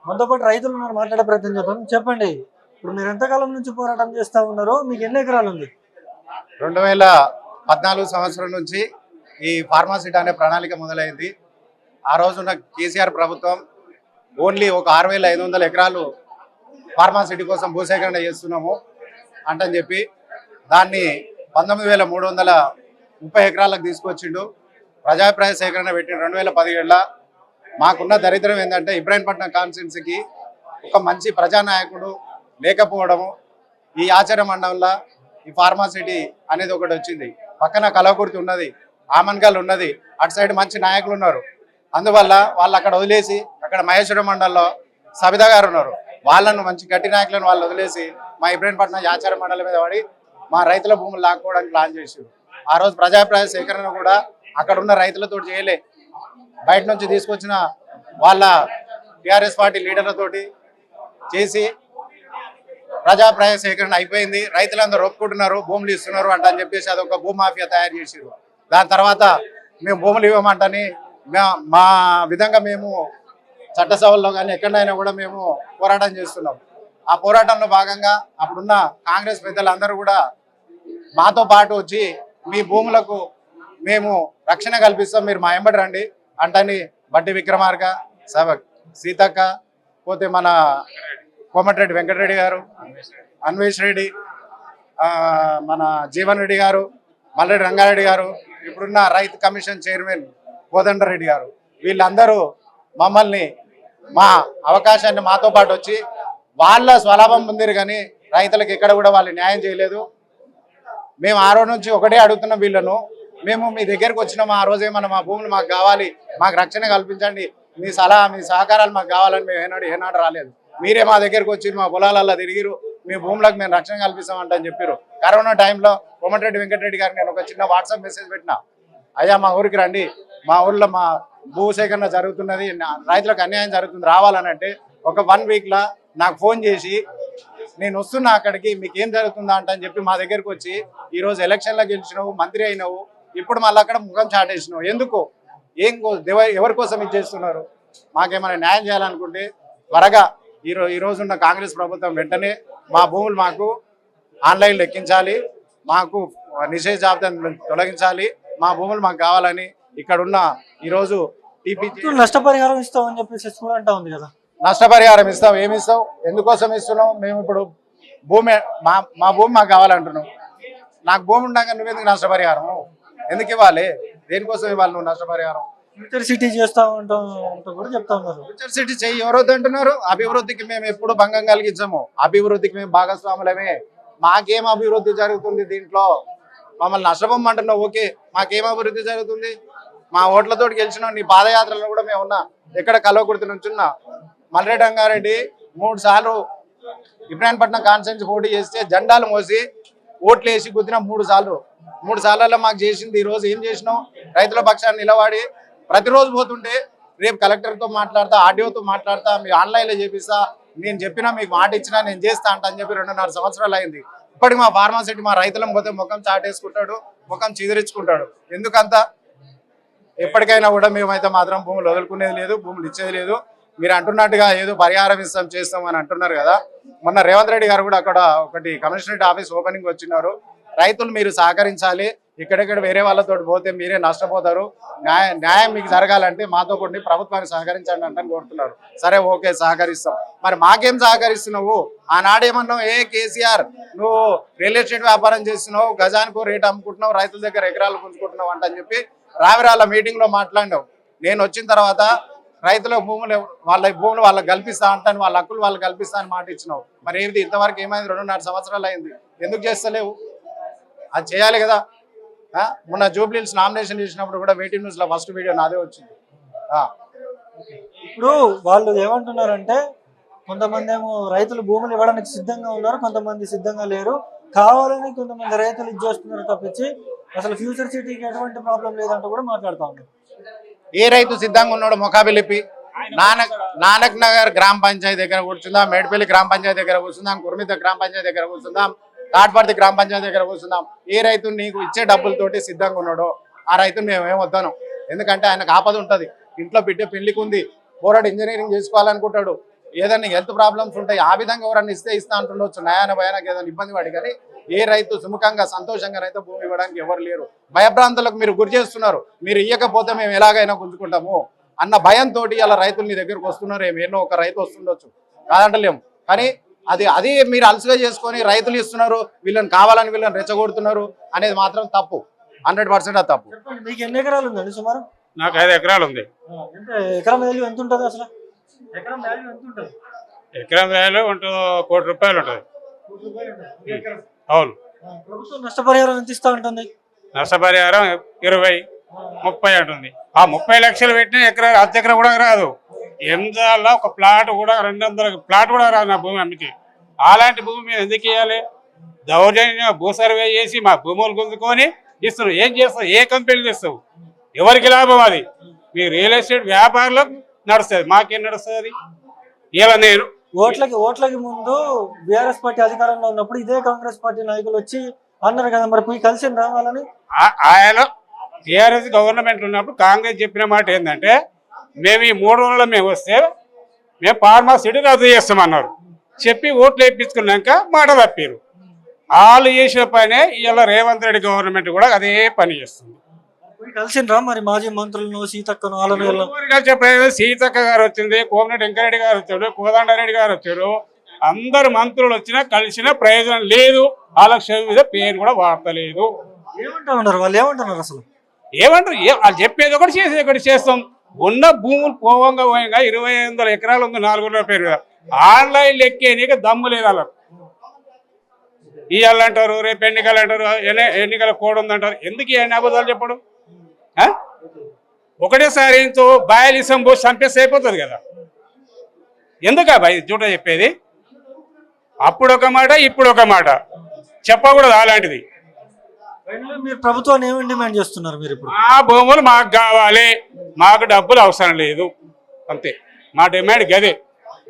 మనతో పాటు రైతులు ఉన్నారు, మాట్లాడే ప్రయత్నం చేద్దాం. చెప్పండి, ఇప్పుడు మీరు ఎంతకాలం నుంచి పోరాటం చేస్తా ఉన్నారో, మీకు ఎన్ని ఎకరాలు ఉంది? 2014 సంవత్సరం నుంచి ఈ ఫార్మాసిటీ అనే ప్రణాళిక మొదలైంది. ఆ రోజున కేసీఆర్ ప్రభుత్వం ఓన్లీ ఒక 6500 ఎకరాలు ఫార్మాసిటీ కోసం భూసేకరణ చేస్తున్నాము అంటని చెప్పి దాన్ని 19,330 ఎకరాలకు తీసుకొచ్చిండు. ప్రజాభిప్రాయ సేకరణ పెట్టిన 2017లో. మాకున్న దరిద్రం ఏంటంటే ఇబ్రాహీంపట్నం కాన్స్టిట్యున్సీకి ఒక మంచి ప్రజానాయకుడు లేకపోవడము. ఈ ఆచార మండలంలో ఈ ఫార్మాసిటీ అనేది ఒకటి వచ్చింది. పక్కన కలవకుర్తి ఉన్నది, ఆమన్గల్ ఉన్నది, అటు సైడ్ మంచి నాయకులు ఉన్నారు. అందువల్ల వాళ్ళు అక్కడ వదిలేసి అక్కడ మహేశ్వర మండలంలో సబితా గారు ఉన్నారు, వాళ్ళను మంచి గట్టి నాయకులను వాళ్ళు వదిలేసి మా ఇబ్రాహీంపట్నం ఆచార మండలం మీద పడి మా రైతుల భూములు లాక్కోవడానికి ప్లాన్ చేశారు. ఆ రోజు ప్రజాభిప్రాయ సేకరణ కూడా అక్కడ ఉన్న రైతులతో చేయలే, బయట నుంచి తీసుకొచ్చిన వాళ్ళ టీఆర్ఎస్ పార్టీ లీడర్లతోటి చేసి ప్రజాభిప్రాయ సేకరణ అయిపోయింది. రైతులందరూ ఒప్పుకుంటున్నారు, భూములు ఇస్తున్నారు అని చెప్పేసి అదొక భూమాఫియా తయారు చేసారు. దాని తర్వాత మేము భూములు ఇవ్వమంటని మా విధంగా మేము చట్టసభల్లో కానీ ఎక్కడైనా కూడా మేము పోరాటం చేస్తున్నాం. ఆ పోరాటంలో భాగంగా అప్పుడున్న కాంగ్రెస్ పెద్దలందరూ కూడా మాతో పాటు వచ్చి మీ భూములకు మేము రక్షణ కల్పిస్తాం, మీరు మా ఎంబడి రండి అంటని బట్టి విక్రమార్క, సీతక్క, పోతే మన కోమటిరెడ్డి వెంకటరెడ్డి గారు, అన్వేష్ రెడ్డి, మన జీవన్ రెడ్డి గారు, మల్లెడ్డి రంగారెడ్డి గారు, ఇప్పుడున్న రైతు కమిషన్ చైర్మన్ కోదండరెడ్డి గారు, వీళ్ళందరూ మమ్మల్ని మా అవకాశాన్ని మాతో పాటు వచ్చి వాళ్ళ స్వలాభం పొందిరు కానీ రైతులకు ఎక్కడ కూడా వాళ్ళు న్యాయం చేయలేదు. మేము ఆ రోజు నుంచి ఒకటే అడుగుతున్నాం వీళ్ళను, మేము మీ దగ్గరకు వచ్చినాము, ఆ రోజు ఏమన్నా మా భూములు మాకు కావాలి, మాకు రక్షణ కల్పించండి, మీ సలహా మీ సహకారాలు మాకు కావాలని మేము ఏనాడు రాలేదు. మీరే మా దగ్గరకు వచ్చి మా పొలాలల్లో తిరిగిరు, మీ భూములకు మేము రక్షణ కల్పిస్తామంటని చెప్పారు. కరోనా టైంలో కోమటిరెడ్డి వెంకటరెడ్డి గారికి నేను ఒక చిన్న వాట్సాప్ మెసేజ్ పెట్టిన, అయ్యా మా ఊరికి రండి, మా ఊళ్ళో మా భూసేకరణ జరుగుతున్నది, రైతులకు అన్యాయం జరుగుతుంది, రావాలని అంటే ఒక 1 వీక్లో నాకు ఫోన్ చేసి నేను వస్తున్నా అక్కడికి, మీకు ఏం జరుగుతుందా అంటని చెప్పి మా దగ్గరకు వచ్చి ఈరోజు ఎలక్షన్లో గెలిచినావు, మంత్రి అయినావు, ఇప్పుడు మళ్ళీ అక్కడ ముఖం చాటేసినావు, ఎందుకు, ఎవరి కోసం ఇది చేస్తున్నారు? మాకేమైనా న్యాయం చేయాలనుకుంటే త్వరగా ఈ రోజున్న కాంగ్రెస్ ప్రభుత్వం వెంటనే మా భూములు మాకు ఆన్లైన్లో ఎక్కించాలి, మాకు నిషేధ జాబితాను తొలగించాలి, మా భూములు మాకు కావాలని ఇక్కడున్న ఈరోజు టీపీసీ నష్టపరిహారం ఇస్తామని చెప్పేసి కూడా అంటా ఉంది కదా. నష్టపరిహారం ఇస్తాం, ఏమి ఇస్తాం, ఎందుకోసం ఇస్తున్నాం? మేము ఇప్పుడు భూమి మా భూమి మాకు కావాలంటున్నాం. నాకు భూమి ఉండగా నువ్వెందుకు నష్టపరిహారం ఎందుకు ఇవ్వాలి? దేనికోసం ఇవ్వాలి నువ్వు నష్టపరిహారం? ఫ్యూచర్ సిటీ చేస్తా ఉంటాం కూడా చెప్తా ఉన్నారు. ఫ్యూచర్ సిటీ చెయ్యి, ఎవరొద్దు అంటున్నారు? అభివృద్ధికి మేము ఎప్పుడు భంగం కలిగించాము, అభివృద్ధికి మేము భాగస్వాములమే. మాకేం అభివృద్ధి జరుగుతుంది దీంట్లో? మమ్మల్ని నష్టపోమంటున్నావు, ఓకే, మాకేం అభివృద్ధి జరుగుతుంది? మా ఓట్లతో గెలిచినాం, నీ పాదయాత్రలో కూడా మేము ఉన్నా, ఎక్కడ కలవకుర్తి నుంచున్నా. మల్లెడ్డి రంగారెడ్డి 3 సార్లు ఇబ్రాహీంపట్నం కాన్స్టిట్యున్సీ పోటీ చేస్తే జెండాలు మోసి ఓట్లు వేసి గుద్దిన 3 సార్లు. 3 సార్లలో మాకు చేసింది ఈరోజు ఏం చేసినాం? రైతుల పక్షాన్ని నిలబడి ప్రతిరోజు పోతుంటే రేపు కలెక్టర్తో మాట్లాడతా, ఆర్డీఓతో మాట్లాడతా, మీ ఆన్లైన్లో చేపిస్తా, నేను చెప్పినా మీకు మాట ఇచ్చినా నేను చేస్తా అని చెప్పి 2.5 సంవత్సరాలు అయింది. ఇప్పటికి మా ఫార్మాసిటీ మా రైతులను పోతే ముఖం చాటేసుకుంటాడు, ముఖం చిదిరించుకుంటాడు. ఎందుకంతా? ఎప్పటికైనా కూడా మేమైతే మాత్రం భూములు వదులుకునేది లేదు, భూములు ఇచ్చేది లేదు. మీరు అంటున్నట్టుగా ఏదో పరిహారం చేస్తాం అని అంటున్నారు కదా. మొన్న రేవంత్ రెడ్డి గారు కూడా అక్కడ ఒకటి కమిషనరేట్ ఆఫీస్ ఓపెనింగ్ వచ్చినారు. రైతులు మీరు సహకరించాలి, ఇక్కడెక్కడ వేరే వాళ్ళతో పోతే మీరే నష్టపోతారు, న్యాయం మీకు జరగాలంటే మాతో కొన్ని ప్రభుత్వాన్ని సహకరించండి అంటని కోరుతున్నారు. సరే, ఓకే, సహకరిస్తాం. మరి మాకేం సహకరిస్తున్నావు? ఆనాడేమన్నావు, కేసీఆర్ నువ్వు రియల్ ఎస్టేట్ వ్యాపారం చేస్తున్నావు, గజానికో రేటు అమ్ముకుంటున్నావు, రైతుల దగ్గర ఎకరాలు పుంజుకుంటున్నావు అంటని చెప్పి రావిరాళ్ళ మీటింగ్లో మాట్లాడినావు. నేను వచ్చిన తర్వాత రైతుల భూములు వాళ్ళకి కల్పిస్తా అంటాను, వాళ్ళ హక్కులు వాళ్ళకి కల్పిస్తా అని మాట ఇచ్చినావు. మరి ఏది ఇంతవరకు ఏమైంది? 2.5 సంవత్సరాలు అయింది, ఎందుకు చేస్తలేవు? అది చేయాలి కదా. మొన్న జూబ్లీహిల్స్ నామినేషన్ చేసినప్పుడు కూడా వెయిటింగ్ న్యూస్లో ఫస్ట్ వీడియో నాదే వచ్చింది. ఇప్పుడు వాళ్ళు ఏమంటున్నారంటే, కొంతమంది ఏమో రైతులు భూములు ఇవ్వడానికి సిద్ధంగా ఉన్నారు, కొంతమంది సిద్ధంగా లేరు, కావాలని కొంతమంది రైతులు ఇది చేస్తున్నారు తప్పించి అసలు ఫ్యూచర్ సిటీకి ఎటువంటి ప్రాబ్లం లేదంటూ కూడా మాట్లాడుతూ ఉన్నారు. ఏ రైతు సిద్ధంగా ఉన్నాడు? మొఖాబిలిపి నానక్ నగర్ గ్రామ పంచాయతీ దగ్గర కూర్చుందాం, మేడిపల్లి గ్రామ పంచాయతీ దగ్గర కూర్చుందాం, కుర్మిత గ్రామ పంచాయతీ దగ్గర కూర్చుందాం, తాట్పర్తి గ్రామ పంచాయతీ దగ్గర కూర్చుందాం. ఏ రైతు నీకు ఇచ్చే డబ్బులతోటి సిద్ధంగా ఉన్నాడో ఆ రైతుని మేము ఏమొద్దాను. ఎందుకంటే ఆయనకు ఆపద ఉంటుంది, ఇంట్లో బిడ్డ పెళ్లికి ఉంది, పోరాడు ఇంజనీరింగ్ చేసుకోవాలనుకుంటాడు, ఏదైనా హెల్త్ ప్రాబ్లమ్స్ ఉంటాయి, ఆ విధంగా ఎవరన్నా ఇస్తా అంటుండొచ్చు, నయాన భయానికి ఏదైనా ఇబ్బంది పడి. కానీ ఏ రైతు సుముఖంగా సంతోషంగా రైతు భూమి ఇవ్వడానికి ఎవరు లేరు. భయభ్రాంతులకు మీరు గురి చేస్తున్నారు. మీరు ఇవ్వకపోతే మేము ఎలాగైనా గుంజుకుంటాము అన్న భయంతో అలా రైతులు మీ దగ్గరకు వస్తున్నారు. ఏమో ఒక రైతు వస్తుండొచ్చు, కాదంటలేము. కానీ అది మీరు అలసిగా చేసుకొని రైతులు ఇస్తున్నారు, వీళ్ళని కావాలని వీళ్ళని రెచ్చగొడుతున్నారు అనేది మాత్రం తప్పు, 100% అది తప్పు. చెప్పండి, మీకు ఎన్ని ఎకరాలు ఉందండి సుమారు? నాకు 5 ఎకరాలు ఉంది. అంటే ఎకరం వాల్యూ ఎంత ఉంటుంది అసలు? ఎకరం వాల్యూ ఎంత ఉంటుంది? ఎకరం వేలు ఉంటుంది, ₹1 కోటి ఉంటుంది. అవును. ప్రభుత్వం నష్టపరిహారం ఎంత ఇస్తా ఉంటుంది? నష్టపరిహారం 20, 30 అంటుంది. ఆ 30 లక్షలు పెట్టిన ఎకరా అర్ధ ఎకరా కూడా రాదు. ఎంజాల్లో ఒక ప్లాట్ కూడా 200 ప్లాట్ కూడా రాదు నా భూమి అమ్మితే. అలాంటి భూమి మేము ఎందుకు ఇవ్వాలి? దౌర్జన్యంగా భూ సర్వే చేసి మా భూములు గుంజుకొని ఇస్తున్నావు. ఏం చేస్తావు? ఏ కంపెనీలు తెస్తావు? ఎవరికి లాభం అది? మీ రియల్ ఎస్టేట్ వ్యాపారులకు నడుస్తుంది, మాకేం నడుస్తుంది? ఇలా నేను ఓట్లకి ముందు బీఆర్ఎస్ పార్టీ అధికారంలో ఉన్నప్పుడు ఇదే కాంగ్రెస్ పార్టీ నాయకులు వచ్చి అన్నారు కదా, మరి పోయి కలిసి రావాలని. ఆయన టీఆర్ఎస్ గవర్నమెంట్ ఉన్నప్పుడు కాంగ్రెస్ చెప్పిన మాట ఏంటంటే, మేము ఈ 3 రోజుల్లో మేము వస్తే మేము ఫార్మాసిటీ రద్దు చేస్తామన్నారు. చెప్పి ఓట్లు వేయించుకున్నాక మాట తప్పారు. వాళ్ళు చేసిన పనే ఇలా రేవంత్ రెడ్డి గవర్నమెంట్ కూడా అదే పని చేస్తుంది. కలిసిండ్రా మరి మాజీ మంత్రులను, సీతక్కను, వాళ్ళను? చెప్పలేదు. సీతక్క గారు వచ్చింది, కోమటిరెడ్డి వెంకరెడ్డి గారు వచ్చాడు, కోదండరెడ్డి గారు వచ్చారు. అందరు మంత్రులు వచ్చినా కలిసిన ప్రయోజనం లేదు. ఆలక్ష్యం మీద పేరు కూడా వాడతలేదు. ఏమంటా ఉన్నారు వాళ్ళు? ఏమంటున్నారు అసలు? ఏమంటారు? వాళ్ళు చెప్పేది ఒకటి చేసేది ఒకటి చేస్తాం. ఉన్న భూములు పోవంగా 2500 ఎకరాలు ఉంది 400 పేరు మీద. ఆన్లైన్ లెక్కేనీక దమ్ము లేదు వాళ్ళకు. ఇవాళ అంటారు, రేపు ఎన్నికలు అంటారు, ఎన్నికల కోడ్ ఉందంటారు. ఎందుకు ఈ అబద్ధాలు చెప్పడం? ఒకటేసారి ఇంతో బాయలిసం పోసి చంపేస్తే అయిపోతుంది కదా. ఎందుకా బాయ్ జూట చెప్పేది? అప్పుడు ఒక మాట, ఇప్పుడు ఒక మాట చెప్పకూడదు అలాంటిది. మీరు ప్రభుత్వాన్ని ఏమని డిమాండ్ చేస్తున్నారు మీరు ఇప్పుడు? మా భూములు మాకు కావాలి, మాకు డబ్బులు అవసరం లేదు, అంతే మా డిమాండ్ గదే.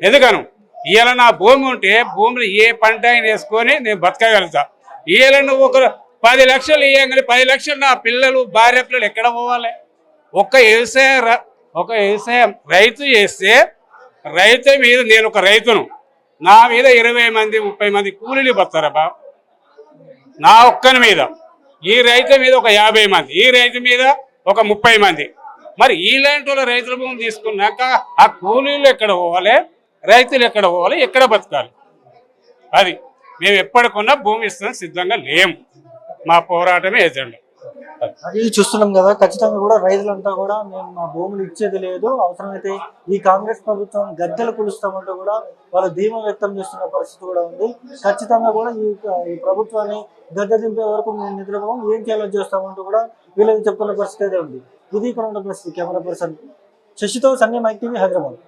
ఎందుకను ఇవాళ నా భూమి ఉంటే భూమిలో ఏ పంట అయినా వేసుకొని నేను బతకగలుగుతా. ఇవాళ నువ్వు ఒక 10 లక్షలు ఇవ్వగానే 10 లక్షలు నా పిల్లలు భార్య పిల్లలు ఎక్కడ పోవాలి? ఒక వ్యవసాయం రైతు చేస్తే, రైతు మీద నేను ఒక రైతును, నా మీద 20 మంది 30 మంది కూలీలు బతారబ్బా నా ఒక్కని మీద. ఈ రైతు మీద ఒక 50 మంది, ఈ రైతు మీద ఒక 30 మంది. మరి ఇలాంటి వాళ్ళ రైతుల భూమి తీసుకున్నాక ఆ కూలీలు ఎక్కడ పోవాలి, రైతులు ఎక్కడ పోవాలి, ఎక్కడ బతకాలి? అది మేము ఎప్పటికున్నా భూమి ఇస్తాం సిద్ధంగా లేము. మా పోరాటమే ఎజెండా. అది చూస్తున్నాం కదా, ఖచ్చితంగా కూడా రైతులంతా కూడా మేము మా భూములు ఇచ్చేది లేదు, అవసరమైతే ఈ కాంగ్రెస్ ప్రభుత్వం గద్దెలు కులుస్తామంటూ కూడా వాళ్ళు ధీమా వ్యక్తం చేస్తున్న పరిస్థితి కూడా ఉంది. ఖచ్చితంగా కూడా ఈ ప్రభుత్వాన్ని గద్దె దింపే వరకు మేము నిద్రపోం, ఏం చేయాలో చేస్తామంటూ కూడా వీళ్ళకి చెప్తున్న పరిస్థితి అయితే ఉంది. ఇది ఇక్కడ ఉన్న పరిస్థితి. కెమెరా పర్సన్ శశితో సన్నీ, మైక్ టీవీ, హైదరాబాద్.